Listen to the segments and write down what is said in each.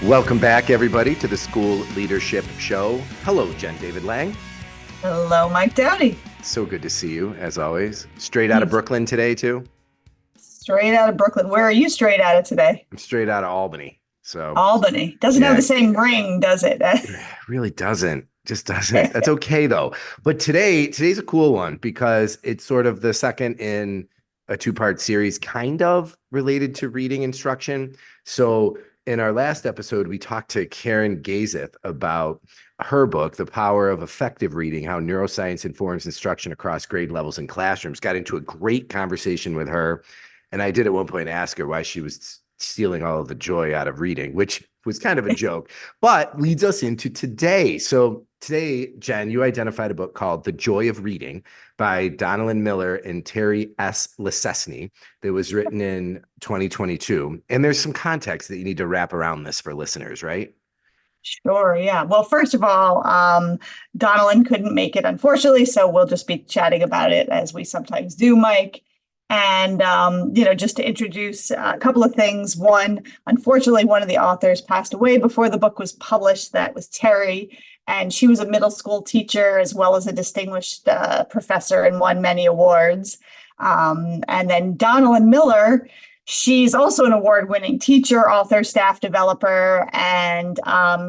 Welcome back, everybody, to the School Leadership Show. Hello, Jen David Lang. Hello, Mike Dowdy. So good to see you, as always. Straight out of Brooklyn today, too? Straight out of Brooklyn. Where are you straight out of today? I'm straight out of Albany. So, Albany. Doesn't have yeah, the same ring, does it? it really doesn't. Just doesn't. That's okay, though. But today's a cool one because it's sort of the second in a two-part series, kind of related to reading instruction. So, in our last episode, we talked to Karen Gazeth about her book, The Power of Effective Reading, How Neuroscience Informs Instruction Across Grade Levels in Classrooms. Got into a great conversation with her. And I did at one point ask her why she was stealing all of the joy out of reading, which was kind of a joke, but leads us into today. So today, Jen, you identified a book called The Joy of Reading by Donalyn Miller and Terry S. Lecesny that was written in 2022. And there's some context that you need to wrap around this for listeners, right? Sure, yeah. Well, first of all, Donalyn couldn't make it, unfortunately, so we'll just be chatting about it as we sometimes do, Mike. And, just to introduce a couple of things. One, unfortunately, one of the authors passed away before the book was published. That was Terry. And she was a middle school teacher as well as a distinguished professor and won many awards. And then Donalyn Miller, she's also an award-winning teacher, author, staff developer, and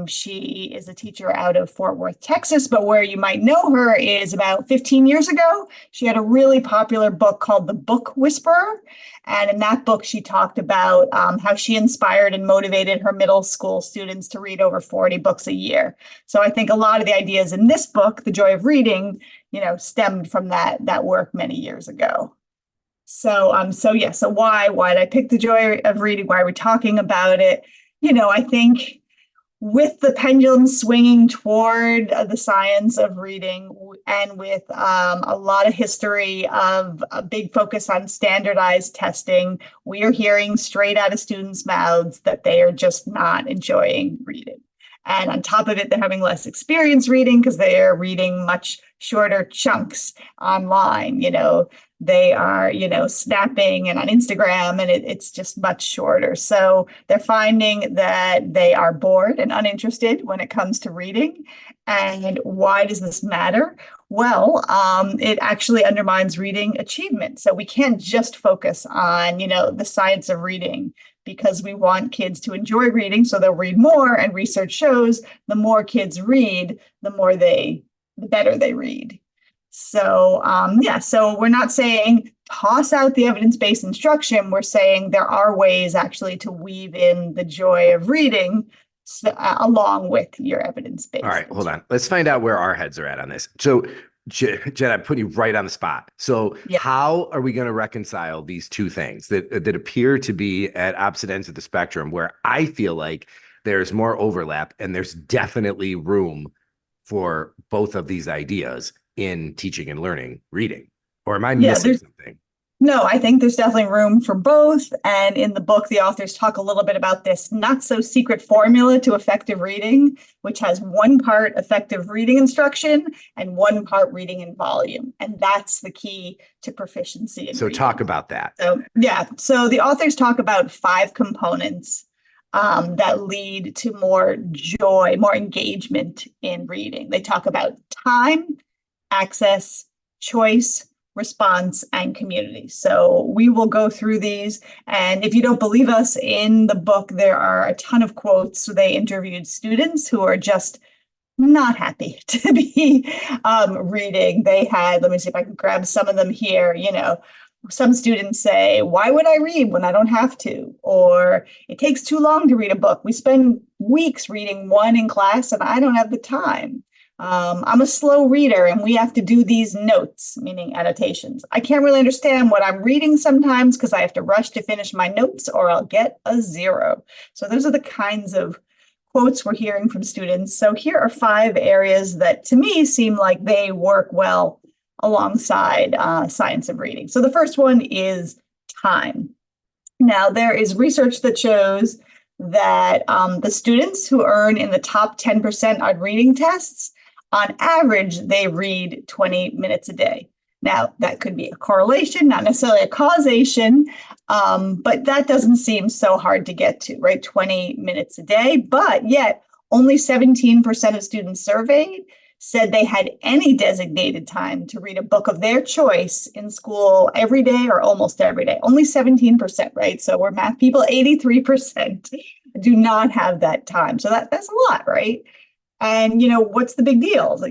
she is a teacher out of Fort Worth, Texas. But where you might know her is about 15 years ago. She had a really popular book called The Book Whisperer. And in that book, she talked about how she inspired and motivated her middle school students to read over 40 books a year. So I think a lot of the ideas in this book, The Joy of Reading, stemmed from that work many years ago. So why did I pick The Joy of Reading? Why are we talking about it? I think with the pendulum swinging toward the science of reading and with a lot of history of a big focus on standardized testing, we are hearing straight out of students' mouths that they are just not enjoying reading. And on top of it, they're having less experience reading because they are reading much shorter chunks online. They are, snapping and on Instagram, and it's just much shorter. So they're finding that they are bored and uninterested when it comes to reading. And why does this matter? Well, it actually undermines reading achievement. So we can't just focus on, the science of reading because we want kids to enjoy reading. So they'll read more. And research shows the more kids read, the better they read. So, so we're not saying toss out the evidence-based instruction. We're saying there are ways actually to weave in the joy of reading along with your evidence-based. All right, hold on. Let's find out where our heads are at on this. So, Jen, I'm putting you right on the spot. So how are we going to reconcile these two things that appear to be at opposite ends of the spectrum, where I feel like there's more overlap and there's definitely room for both of these ideas in teaching and learning reading? Or am I missing something? No, I think there's definitely room for both. And in the book, the authors talk a little bit about this not so secret formula to effective reading, which has one part effective reading instruction and one part reading in volume. And that's the key to proficiency in reading. Talk about that. So the authors talk about 5 components that lead to more joy, more engagement in reading. They talk about time, access, choice, response, and community. So we will go through these. And if you don't believe us, in the book, there are a ton of quotes. So they interviewed students who are just not happy to be reading. They had, let me see if I can grab some of them here, some students say, why would I read when I don't have to? Or it takes too long to read a book. We spend weeks reading one in class and I don't have the time. I'm a slow reader and we have to do these notes, meaning annotations. I can't really understand what I'm reading sometimes because I have to rush to finish my notes or I'll get a 0. So those are the kinds of quotes we're hearing from students. So here are 5 areas that to me seem like they work well alongside science of reading. So the first one is time. Now, there is research that shows that the students who earn in the top 10% on reading tests, on average, they read 20 minutes a day. Now, that could be a correlation, not necessarily a causation, But that doesn't seem so hard to get to, right? 20 minutes a day. But yet, only 17% of students surveyed said they had any designated time to read a book of their choice in school every day or almost every day. Only 17%, right? So we're math people, 83% do not have that time. So that's a lot, right? And, what's the big deal,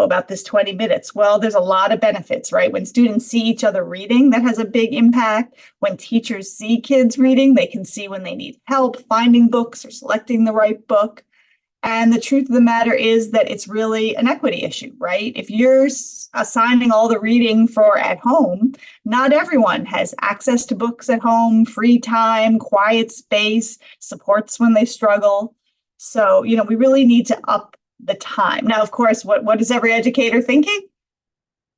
about this 20 minutes? Well, there's a lot of benefits, right? When students see each other reading, that has a big impact. When teachers see kids reading, they can see when they need help finding books or selecting the right book. And the truth of the matter is that it's really an equity issue, right? If you're assigning all the reading for at home, not everyone has access to books at home, free time, quiet space, supports when they struggle. So, we really need to up the time. Now, of course, what is every educator thinking?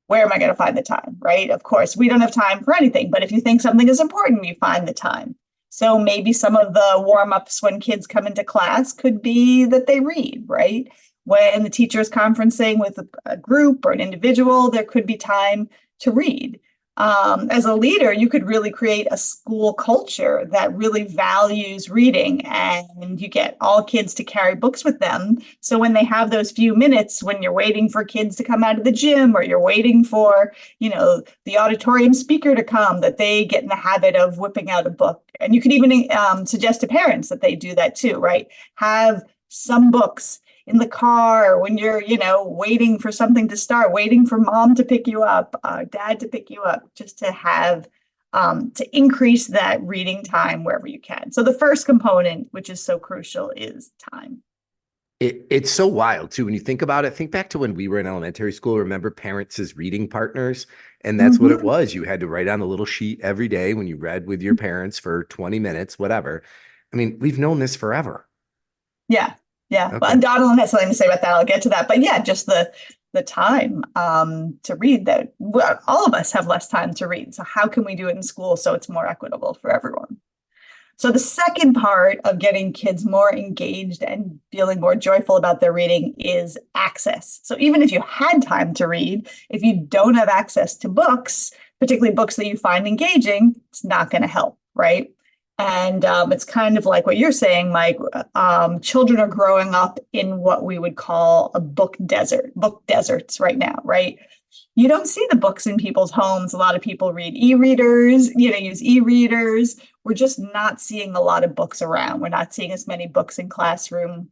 Where am I going to find the time, right? Of course, we don't have time for anything, but if you think something is important, you find the time. So maybe some of the warm-ups when kids come into class could be that they read, right? When the teacher is conferencing with a group or an individual, there could be time to read. As a leader, you could really create a school culture that really values reading, and you get all kids to carry books with them. So when they have those few minutes, when you're waiting for kids to come out of the gym or you're waiting for, the auditorium speaker to come, that they get in the habit of whipping out a book. And you could even suggest to parents that they do that too, right? Have some books in the car when you're, waiting for something to start, waiting for mom to pick you up, dad to pick you up, just to have to increase that reading time wherever you can. So the first component, which is so crucial, is time. It's so wild too when you think about it. Think back to when we were in elementary school. Remember parents as reading partners, and that's what it Mm-hmm. was. You had to write on a little sheet every day when you read with your parents for 20 minutes, whatever. I mean, we've known this forever. Yeah, yeah. Well, Okay. and Donald has something to say about that. I'll get to that. But yeah, just the time to read, that well, all of us have less time to read. So how can we do it in school so it's more equitable for everyone? So the second part of getting kids more engaged and feeling more joyful about their reading is access. So even if you had time to read, if you don't have access to books, particularly books that you find engaging, it's not going to help, right? And it's kind of like what you're saying, Mike. Children are growing up in what we would call a book deserts right now, right? You don't see the books in people's homes. A lot of people read e-readers, use e-readers. We're just not seeing a lot of books around. We're not seeing as many books in classroom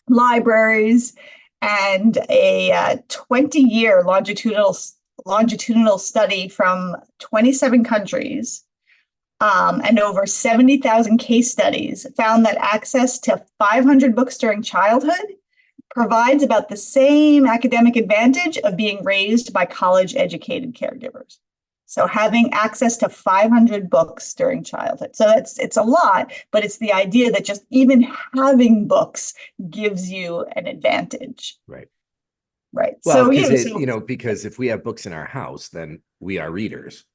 libraries. And a 20-year longitudinal study from 27 countries and over 70,000 case studies found that access to 500 books during childhood provides about the same academic advantage of being raised by college-educated caregivers. So having access to 500 books during childhood. So it's a lot, but it's the idea that just even having books gives you an advantage. Right. Right. Well, So, yeah, because if we have books in our house, then we are readers.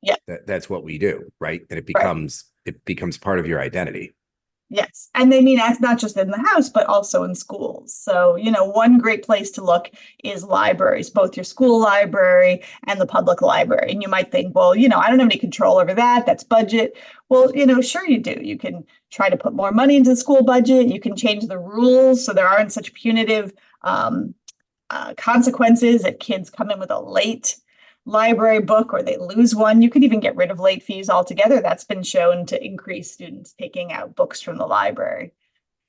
yeah, That's what we do, right? And right. it becomes part of your identity. Yes. And they mean that's not just in the house, but also in schools. So, one great place to look is libraries, both your school library and the public library. And you might think, well, I don't have any control over that. That's budget. Well, sure you do. You can try to put more money into the school budget. You can change the rules so there aren't such punitive consequences if kids come in with a late library book or they lose one. You could even get rid of late fees altogether. That's been shown to increase students taking out books from the library.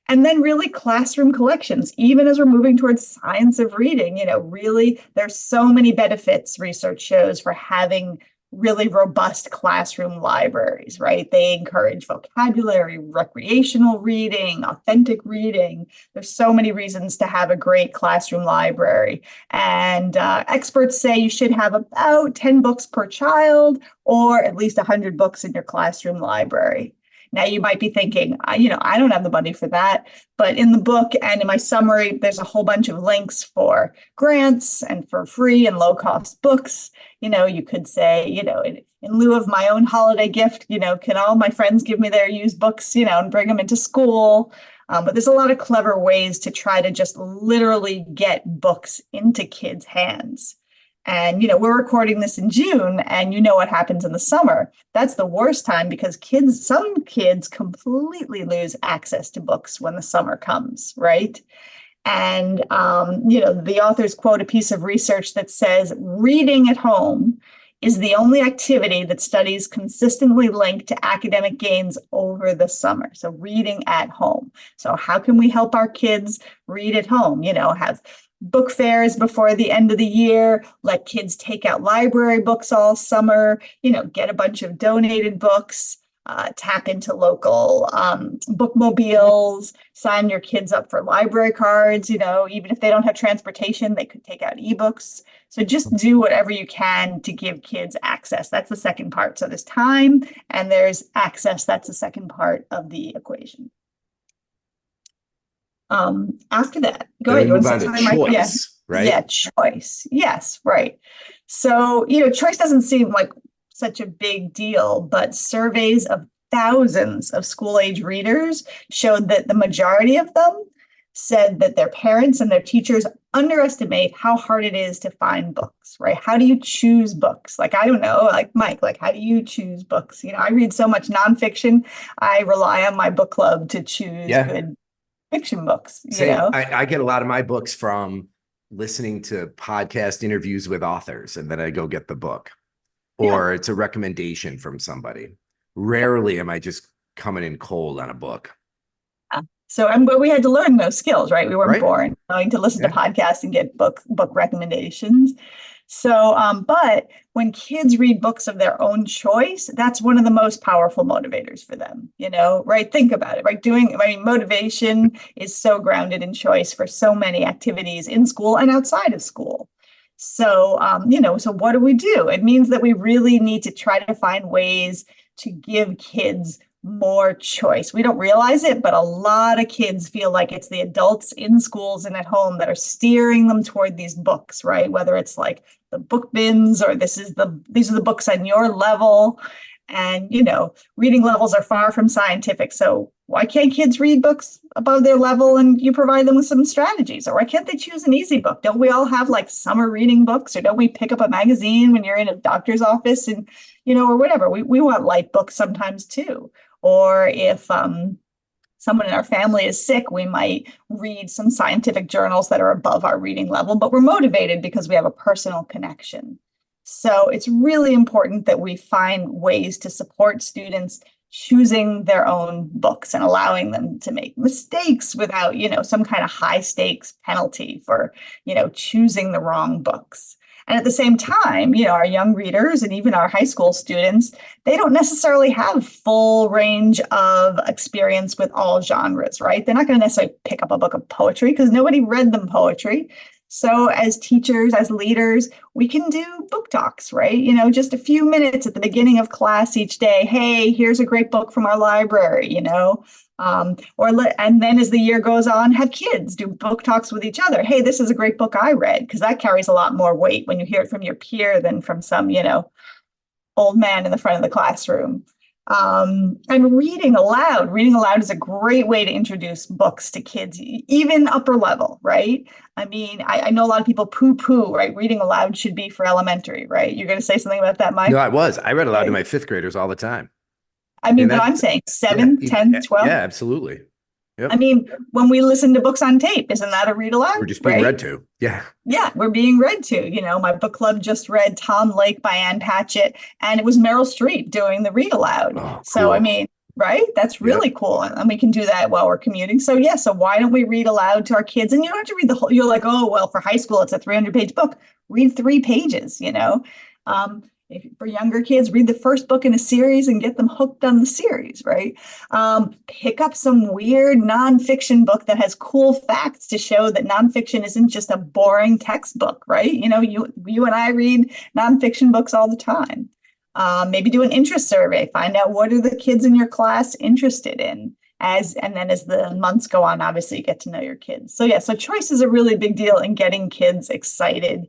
And then really classroom collections, even as we're moving towards science of reading, really there's so many benefits research shows for having really robust classroom libraries, right? They encourage vocabulary, recreational reading, authentic reading. There's so many reasons to have a great classroom library. And experts say you should have about 10 books per child or at least 100 books in your classroom library. Now you might be thinking, I don't have the money for that. But in the book and in my summary, there's a whole bunch of links for grants and for free and low cost books. You could say, in lieu of my own holiday gift, can all my friends give me their used books, and bring them into school? But there's a lot of clever ways to try to just literally get books into kids' hands. And, we're recording this in June, and you know what happens in the summer. That's the worst time because some kids completely lose access to books when the summer comes, right? And, the authors quote a piece of research that says reading at home is the only activity that studies consistently link to academic gains over the summer. So reading at home. So how can we help our kids read at home? Have book fairs before the end of the year, let kids take out library books all summer, get a bunch of donated books. Tap into local bookmobiles, sign your kids up for library cards, even if they don't have transportation, they could take out ebooks. So just do whatever you can to give kids access. That's the second part. So there's time and there's access. That's the second part of the equation. After that, go ahead. Then we You want move to on say to something, Mike? Yeah. choice, right? Yeah, choice. Yes, right. So, choice doesn't seem like such a big deal, but surveys of thousands of school age readers showed that the majority of them said that their parents and their teachers underestimate how hard it is to find books, right? How do you choose books? Like, I don't know, like Mike, like, how do you choose books? I read so much nonfiction. I rely on my book club to choose Yeah. good fiction books, Same. I get a lot of my books from listening to podcast interviews with authors, and then I go get the book, Yeah. or it's a recommendation from somebody. Rarely am I just coming in cold on a book. But we had to learn those skills, right? We weren't Right? born knowing to listen to Yeah. podcasts and get book recommendations. So, but when kids read books of their own choice, that's one of the most powerful motivators for them, right? Think about it, right? Motivation is so grounded in choice for so many activities in school and outside of school. So, so what do we do? It means that we really need to try to find ways to give kids more choice. We don't realize it, but a lot of kids feel like it's the adults in schools and at home that are steering them toward these books, right? Whether it's like the book bins or these are the books on your level. And, reading levels are far from scientific. So why can't kids read books above their level and you provide them with some strategies? Or why can't they choose an easy book? Don't we all have like summer reading books? Or don't we pick up a magazine when you're in a doctor's office and, or whatever? We want light books sometimes too. Or if someone in our family is sick, we might read some scientific journals that are above our reading level, but we're motivated because we have a personal connection. So it's really important that we find ways to support students choosing their own books and allowing them to make mistakes without, some kind of high stakes penalty for, choosing the wrong books. And at the same time, our young readers and even our high school students, they don't necessarily have full range of experience with all genres, right? They're not going to necessarily pick up a book of poetry because nobody read them poetry. So as teachers, as leaders, we can do book talks, right? Just a few minutes at the beginning of class each day. Hey, here's a great book from our library, and then as the year goes on, have kids do book talks with each other. Hey, this is a great book I read, because that carries a lot more weight when you hear it from your peer than from some, old man in the front of the classroom. And reading aloud. Reading aloud is a great way to introduce books to kids, even upper level, right? I mean, I know a lot of people poo-poo, right? Reading aloud should be for elementary, right? You're going to say something about that, Mike? No, I read aloud to Right. my fifth graders all the time. I mean, And but that, I'm saying yeah, 7, 10, 12. yeah, absolutely. I Yep. mean, when we listen to books on tape, isn't that a read aloud, We're just being right? read to. Yeah. Yeah, we're being read to. My book club just read Tom Lake by Ann Patchett, and it was Meryl Streep doing the read aloud. Oh, So, I cool. mean, right? That's really Yep. cool. And we can do that while we're commuting. So, yeah, so why don't we read aloud to our kids? And you don't have to read the whole, you're like, oh, well, for high school, it's a 300-page book. Read 3 pages, for younger kids, read the first book in a series and get them hooked on the series, right? Pick up some weird nonfiction book that has cool facts to show that nonfiction isn't just a boring textbook, right? You and I read nonfiction books all the time. Maybe do an interest survey, find out what are the kids in your class interested in. And then as the months go on, obviously you get to know your kids. So yeah, so choice is a really big deal in getting kids excited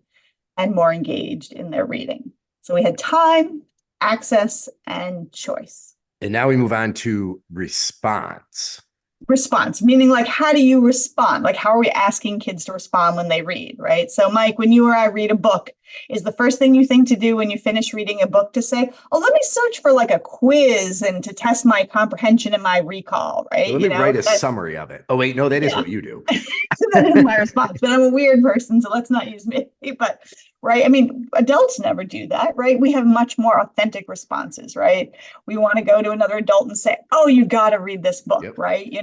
and more engaged in their reading. So we had time, access, and choice. And now we move on to response. Response, meaning like, how do you respond? Like, how are we asking kids to respond when they read, right? So Mike, when you or I read a book, Is the first thing you think to do when you finish reading a book to say, oh, let me search for like a quiz and to test my comprehension and my recall, right? Let me write a summary of it. Oh, wait, no, that is Yeah. what you do. That is my response, but I'm a weird person, so let's not use me. But right, I mean, adults never do that, right? We have much more authentic responses, right? We want to go to another adult and say, oh, you got to read this book, Yep. right?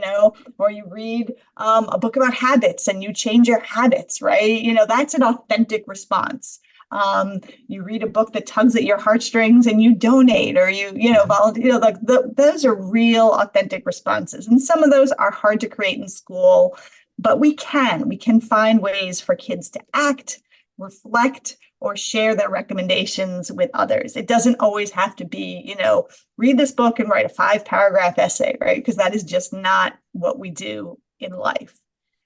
Or you read a book about habits and you change your habits, right? That's an authentic response. You read a book that tugs at your heartstrings and you donate, or volunteer. Like those are real authentic responses, and some of those are hard to create in school, but we can find ways for kids to act, reflect, or share their recommendations with others. It doesn't always have to be, read this book and write a 5-paragraph essay, right? Because that is just not what we do in life.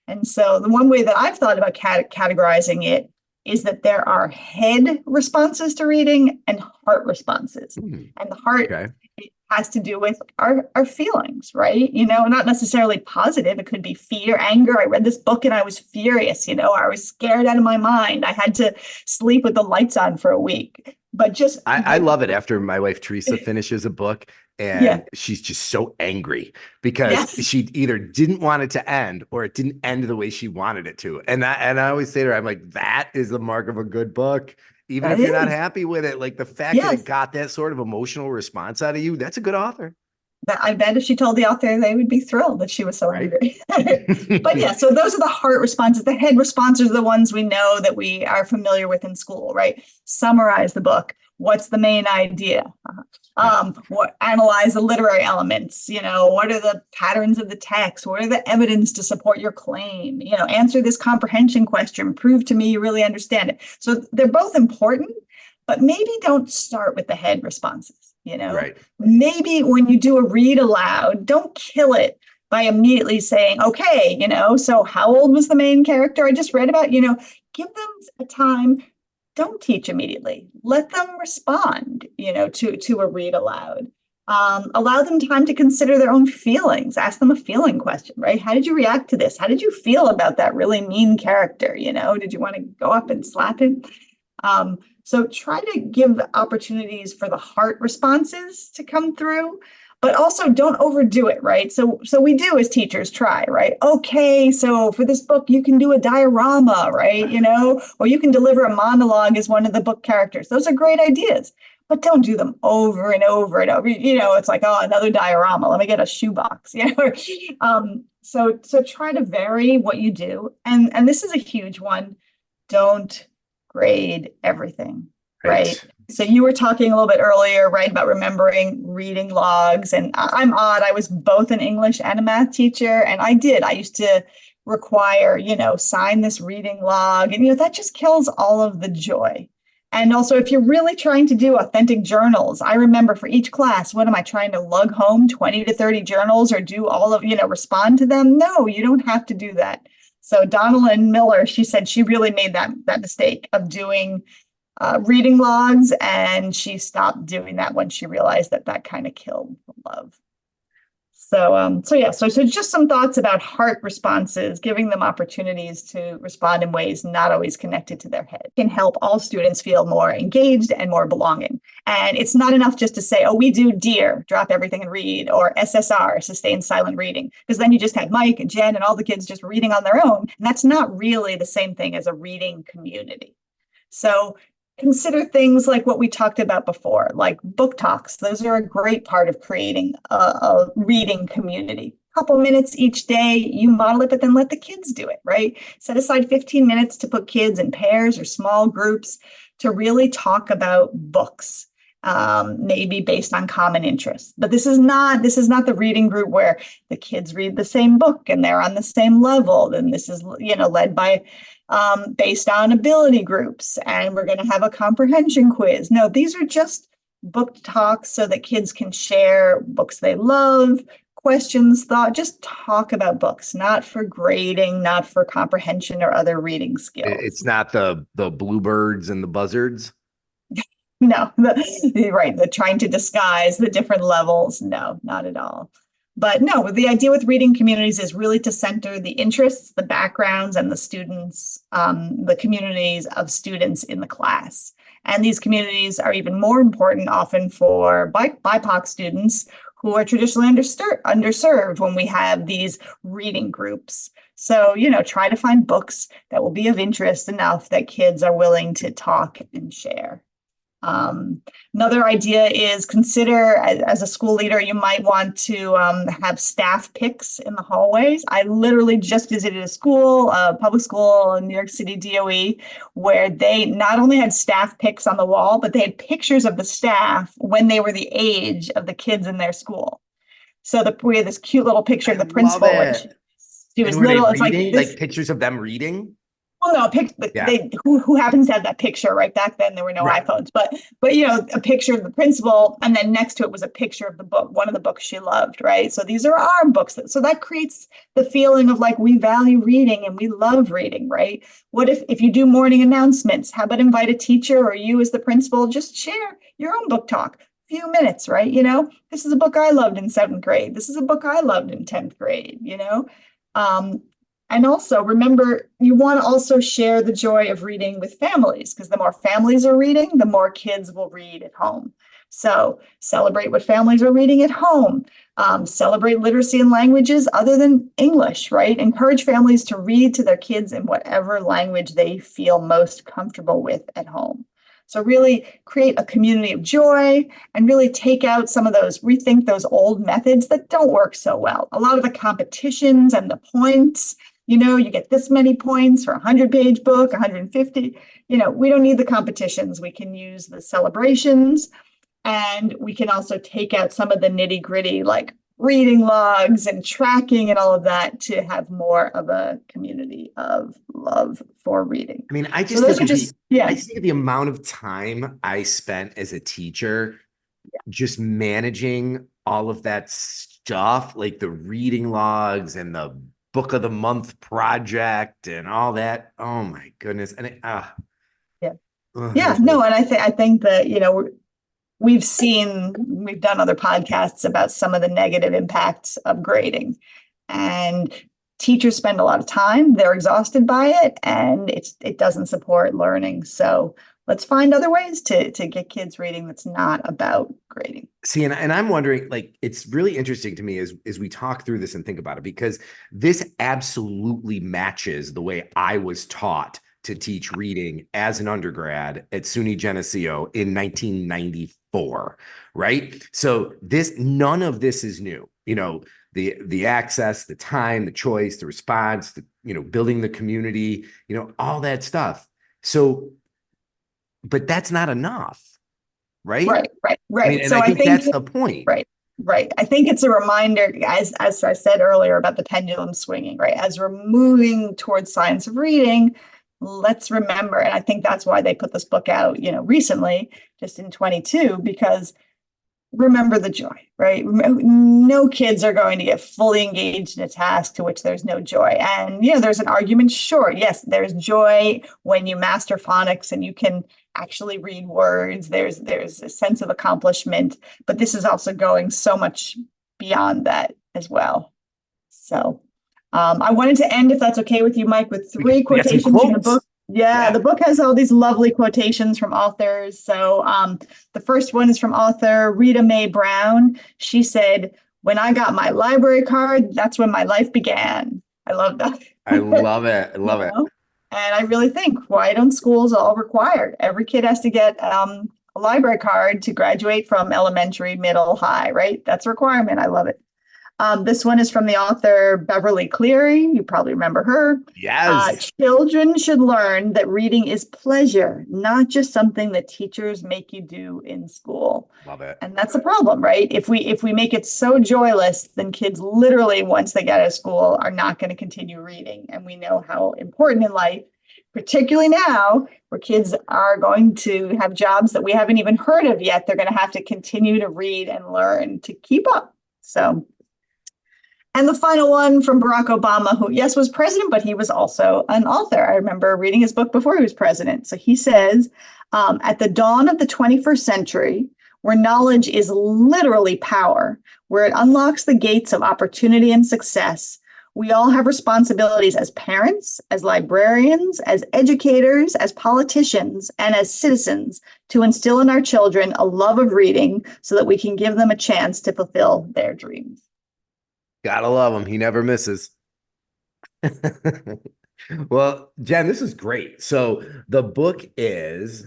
And so the one way that I've thought about categorizing it is that there are head responses to reading and heart responses. And the heart, Okay. it has to do with our feelings, right? Not necessarily positive. It could be fear, anger. I read this book and I was furious. I was scared out of my mind. I had to sleep with the lights on for a week. But just I love it after my wife Teresa finishes a book yeah, and she's just so angry because yes, she either didn't want it to end or it didn't end the way she wanted it to. And I always say to her, I'm like, that is the mark of a good book. Even that if you're not is. happy with it, like the fact that it Yes. got that sort of emotional response out of you, that's a good author, I bet if she told the author, they would be thrilled that she was so right? angry. But yeah, so those are the heart responses. The head responses are the ones we know that we are familiar with in school, right? Summarize the book. What's the main idea? Yeah. Analyze the literary elements. What are the patterns of the text? What are the evidence to support your claim? Answer this comprehension question. Prove to me you really understand it. So they're both important, but maybe don't start with the head responses. Right. Maybe when you do a read aloud, don't kill it by immediately saying, okay, so how old was the main character I just read about? Give them a time. Don't teach immediately. Let them respond, to a read aloud. Allow them time to consider their own feelings. Ask them a feeling question, right? How did you react to this? How did you feel about that really mean character? Did you want to go up and slap him? So try to give opportunities for the heart responses to come through, but also don't overdo it, right? So we do as teachers try, right? Okay, so for this book, you can do a diorama, right? Or you can deliver a monologue as one of the book characters. Those are great ideas, but don't do them over and over and over. It's like, oh, another diorama. Let me get a shoebox. So try to vary what you do, and this is a huge one. Don't grade everything, right? Right. So you were talking a little bit earlier, right, about remembering reading logs. And I'm odd. I was both an English and a math teacher. And I used to require, sign this reading log. And, that just kills all of the joy. And also, if you're really trying to do authentic journals, I remember for each class, what am I trying to lug home 20 to 30 journals or do all of, respond to them? No, you don't have to do that. So Donalyn Miller, she said she really made that mistake of doing reading logs, and she stopped doing that when she realized that kind of killed love. So just some thoughts about heart responses, giving them opportunities to respond in ways not always connected to their head can help all students feel more engaged and more belonging. And it's not enough just to say, oh, we do DEAR, drop everything and read, or SSR, sustained silent reading, because then you just have Mike and Jen and all the kids just reading on their own. And that's not really the same thing as a reading community. So consider things like what we talked about before, like book talks. Those are a great part of creating a reading community. A couple minutes each day, you model it, but then let the kids do it, right? Set aside 15 minutes to put kids in pairs or small groups to really talk about books. Maybe based on common interests, but this is not the reading group where the kids read the same book and they're on the same level. And this is led by based on ability groups, and we're going to have a comprehension quiz. No, these are just book talks so that kids can share books they love, questions, thought, just talk about books, not for grading, not for comprehension or other reading skills. It's not the bluebirds and the buzzards. No, right, the trying to disguise the different levels. No, not at all. But no, the idea with reading communities is really to center the interests, the backgrounds, and the students, the communities of students in the class. And these communities are even more important often for BIPOC students who are traditionally underserved when we have these reading groups. So, try to find books that will be of interest enough that kids are willing to talk and share. Um, Another idea is consider as a school leader, you might want to have staff picks in the hallways. I literally just visited a school, a public school in New York City DOE, where they not only had staff picks on the wall, but they had pictures of the staff when they were the age of the kids in their school. So we had this cute little picture I of the love principal when it. she And was were they little. It's like reading, this. like pictures of them reading? Well, no, Yeah. they who happens to have that picture right back then. There were no Right. iPhones, but a picture of the principal, and then next to it was a picture of the book, one of the books she loved, right? So these are our books, so that creates the feeling of like we value reading and we love reading, right? What if you do morning announcements? How about invite a teacher or you as the principal, just share your own book talk, few minutes, right? This is a book I loved in seventh grade. This is a book I loved in 10th grade. Um, and also remember, you want to also share the joy of reading with families, because the more families are reading, the more kids will read at home. So celebrate what families are reading at home. Celebrate literacy in languages other than English, right? Encourage families to read to their kids in whatever language they feel most comfortable with at home. So really create a community of joy and really rethink those old methods that don't work so well. A lot of the competitions and the points, you get this many points for a 100-page book, 150. We don't need the competitions. We can use the celebrations, and we can also take out some of the nitty gritty, like reading logs and tracking and all of that, to have more of a community of love for reading. I mean, So those are just, I yeah, just think of the amount of time I spent as a teacher just managing all of that stuff, like the reading logs and the book of the month project and all that. Oh my goodness. And yeah, it yeah. was No, really, and I think that, we've done other podcasts about some of the negative impacts of grading, and teachers spend a lot of time, they're exhausted by it, and it doesn't support learning. So let's find other ways to get kids reading that's not about grading. see, and I'm wondering, like, it's really interesting to me as we talk through this and think about it, because this absolutely matches the way I was taught to teach reading as an undergrad at SUNY Geneseo in 1994, right? So none of this is new. The access, the time, the choice, the response, building the community, all that stuff. So, but that's not enough, right? Right, right, I mean, right. and So I I think think, that's the point. right, right. I think it's a reminder, as I said earlier about the pendulum swinging, right? As we're moving towards science of reading, let's remember, and I think that's why they put this book out, recently, just in 22, because remember the joy, right? No kids are going to get fully engaged in a task to which there's no joy. And, there's an argument, sure, yes, there's joy when you master phonics and you can actually read words. There's a sense of accomplishment, but this is also going so much beyond that as well. So I wanted to end, if that's okay with you, Mike, with three We got some quotations from the book. quotes. Yeah, Yeah. the book has all these lovely quotations from authors. So the first one is from author Rita Mae Brown. She said, "When I got my library card, that's when my life began." I love that. I love it. I You love it. know? And I really think, why don't schools all require? Every kid has to get a library card to graduate from elementary, middle, high, right? That's a requirement. I love it. This one is from the author Beverly Cleary. You probably remember her. Yes. Children should learn that reading is pleasure, not just something that teachers make you do in school. Love it. And that's the problem, right? If we make it so joyless, then kids literally, once they get out of school, are not going to continue reading. And we know how important in life, particularly now, where kids are going to have jobs that we haven't even heard of yet, they're going to have to continue to read and learn to keep up. So, and the final one from Barack Obama, who, yes, was president, but he was also an author. I remember reading his book before he was president. So he says, at the dawn of the 21st century, where knowledge is literally power, where it unlocks the gates of opportunity and success. We all have responsibilities as parents, as librarians, as educators, as politicians, and as citizens to instill in our children a love of reading so that we can give them a chance to fulfill their dreams. Gotta love him. He never misses. Well, Jen, this is great. So the book is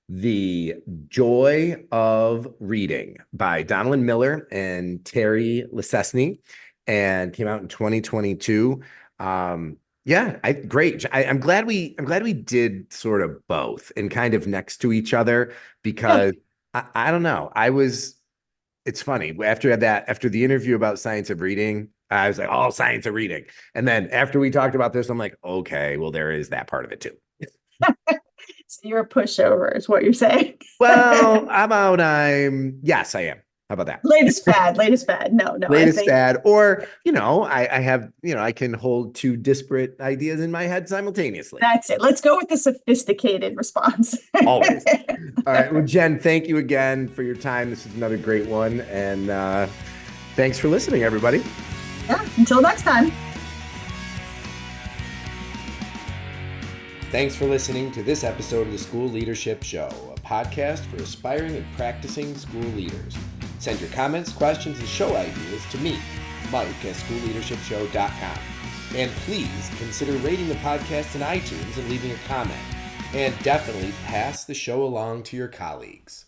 The Joy of Reading by Donalyn Miller and Terry Lessesney, and came out in 2022. Yeah, great. I'm glad we did sort of both and kind of next to each other Yeah. because I don't know. It's funny after the interview about science of reading, I was like, oh, science of reading. And then after we talked about this, I'm like, okay, well, there is that part of it too. So you're a pushover, is what you're saying. Well, yes, I am. How about that? Latest fad, latest fad. No, no, I Latest think fad, or, I have, I can hold two disparate ideas in my head simultaneously. that's it. Let's go with the sophisticated response. Always. All right. Well, Jen, thank you again for your time. This is another great one. And thanks for listening, everybody. Yeah, until next time. Thanks for listening to this episode of the School Leadership Show, a podcast for aspiring and practicing school leaders. Send your comments, questions, and show ideas to me, Mike, at schoolleadershipshow.com. And please consider rating the podcast in iTunes and leaving a comment. And definitely pass the show along to your colleagues.